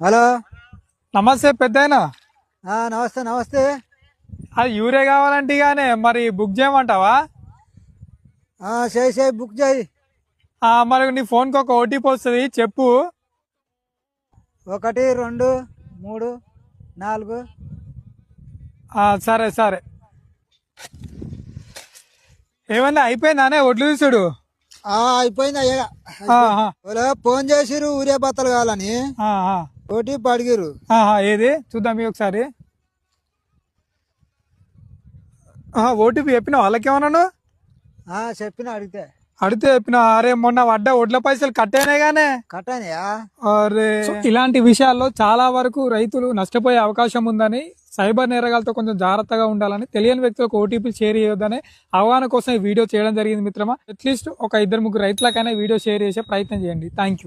Hello. నమస్తే పెద్దయినా. నమస్తే నమస్తే. అది యూరియా కావాలంటే గానే మరి బుక్ చేయమంటావా? చేయి బుక్ చేయి. మరి నీ ఫోన్కి ఒక ఓటీపీ వస్తుంది, చెప్పు. 1 2 3 4. సరే సరే. ఏమన్నా అయిపోయిందానే ఒడ్లు తీసుడు? అయిపోయింది అయ్యా. ఫోన్ చేసిరు ఊరియా బత్తలు కావాలని. ఓటీపీ అడిగిరు. ఏది చూద్దాం ఒకసారి. ఓటీపీ చెప్పిన వాళ్ళకేమన్నాను? చెప్పిన అడిగితే చెప్పిన. అరే మొన్న పడ్డ ఒడ్ల పైసలు కట్టేనే గానే కట్టానయా. అరే ఇలాంటి విషయాల్లో చాలా వరకు రైతులు నష్టపోయే అవకాశం ఉందని, సైబర్ నేరగాలతో కొంచెం జాగ్రత్తగా ఉండాలని, తెలియని వ్యక్తులకు ఓటీపీ షేర్ చేయొద్దని అవగాహన కోసం ఈ వీడియో చేయడం జరిగింది మిత్రమా. అట్లీస్ట్ ఒక 2-3 రైతులకైనా వీడియో షేర్ చేసే ప్రయత్నం చేయండి. Thank you.